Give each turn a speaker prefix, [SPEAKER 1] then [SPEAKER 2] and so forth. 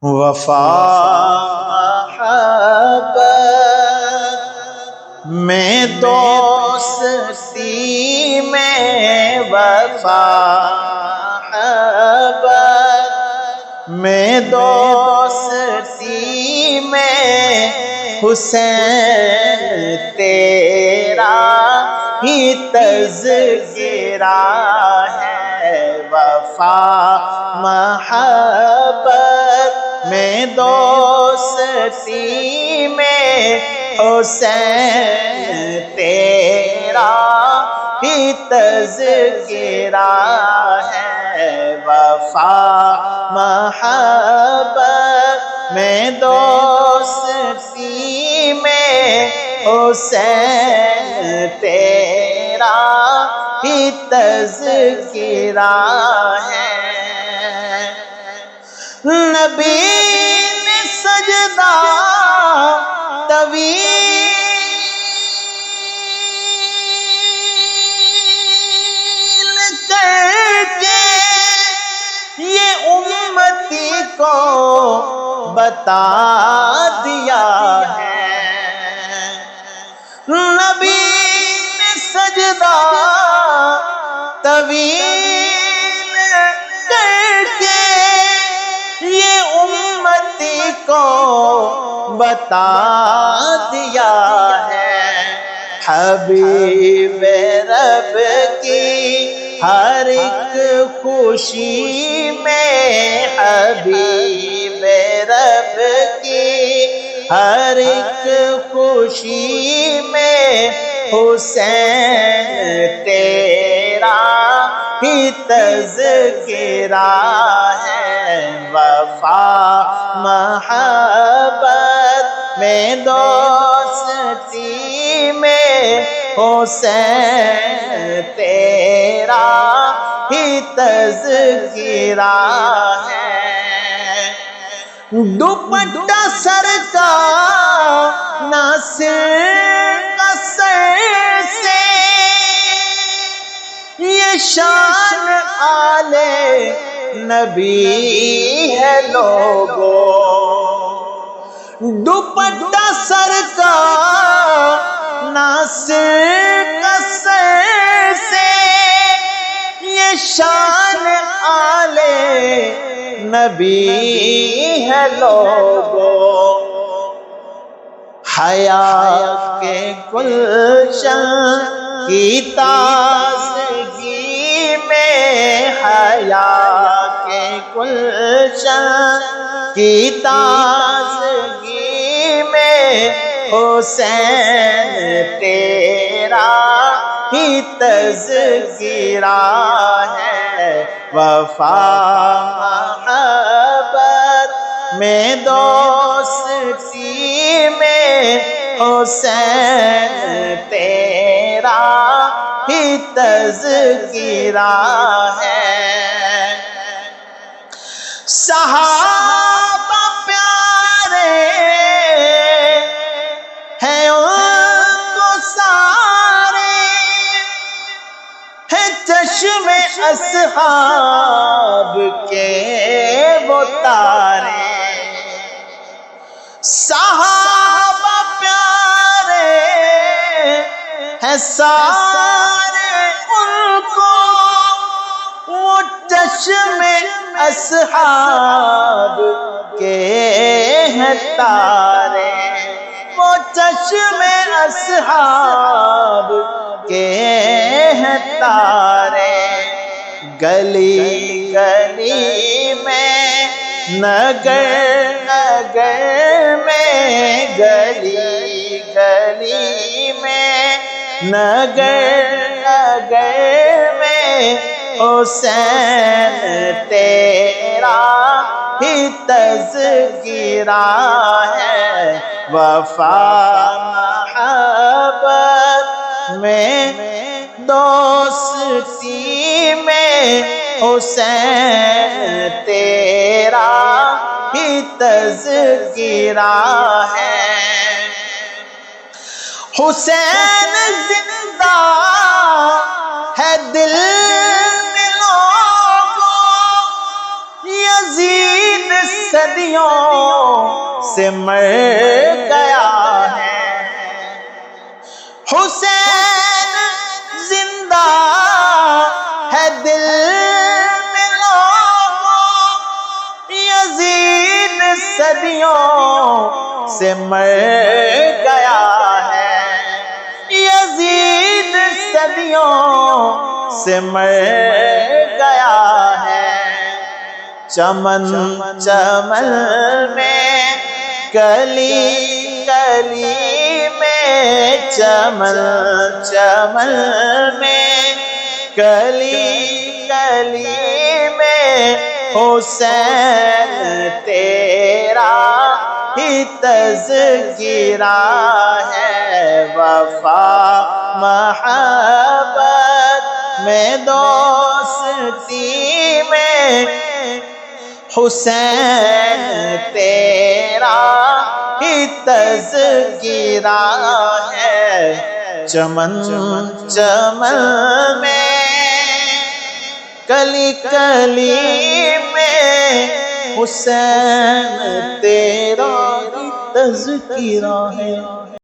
[SPEAKER 1] وفا محبت میں دوستی میں، وفا محبت میں دوستی میں، حسین تیرا ہی تذکرہ ہے۔ وفا محبت میں دوستی میں، حسین تیرا ہی تذکرہ ہے۔ وفا محبت میں دوستی میں، حسین تیرا ہی تذکرہ ہے۔ نبی نے سجدہ طویل کر کے یہ امتی کو بتا دیا ہے۔ نبی نے سجدہ طویل کر کے یہ امتی کو بتا دیا ہے۔ حبیب رب کی ہر ایک خوشی میں، حبیب رب کی ہر ایک خوشی میں، حسین تیرا ہی تذکرہ ہے۔ وفا محبت میں دوستی میں، حسین تیرا ہی تذکرہ ہے۔ دوپٹہ سر کا ناصر کا سر سے، یہ شان آلے نبی ہے لوگو۔ دوپٹہ سر کا ناصر کا سر سے، یہ شان آلے نبی ہے لوگو۔ حیا کے گلشن کی تازگی میں، حیا کے گلشن کی تازگی میں، حسین تیرا ہی تذکرہ ہے۔ وفا محبت میں دوستی میں، حسین تیرا ہی تذکرہ ہے۔ صحابہ پیارے ہیں ان کو سارے، ہیں چشم اصحاب کے وہ تارے۔ صحابہ پیارے ہیں سارے ان کو، وہ چشم اصحاب کے ہیں تارے، وہ چشم اصحاب کے ہیں تارے۔ گلی گلی میں، نگر نگر میں، گلی گلی میں، نگر نگر میں، حسین تیرا ہی تذکرہ ہے۔ وفا محبت میں دوستی میں، حسین تیرا ہی تذکرہ ہے۔ حسین زندہ ہے دل میں لوگوں، یزید صدیوں سے مر گیا ہے، حسین زندہ ہے دل میں لوگوں، یزید صدیوں سے مر گیا ہے، یزید صدیوں سے مر گیا ہے۔ چمن چمن میں کلی کلی میں، چمن چمن میں کلی کلی میں، حسین تیرا ہی تذکرہ ہے، وفا محبت میں دوستی میں، حسین تیرا ہی تذکرہ ہے۔ چمن چمن میں کلی کلی میں، حسین تیرا ہی تذکرہ ہے۔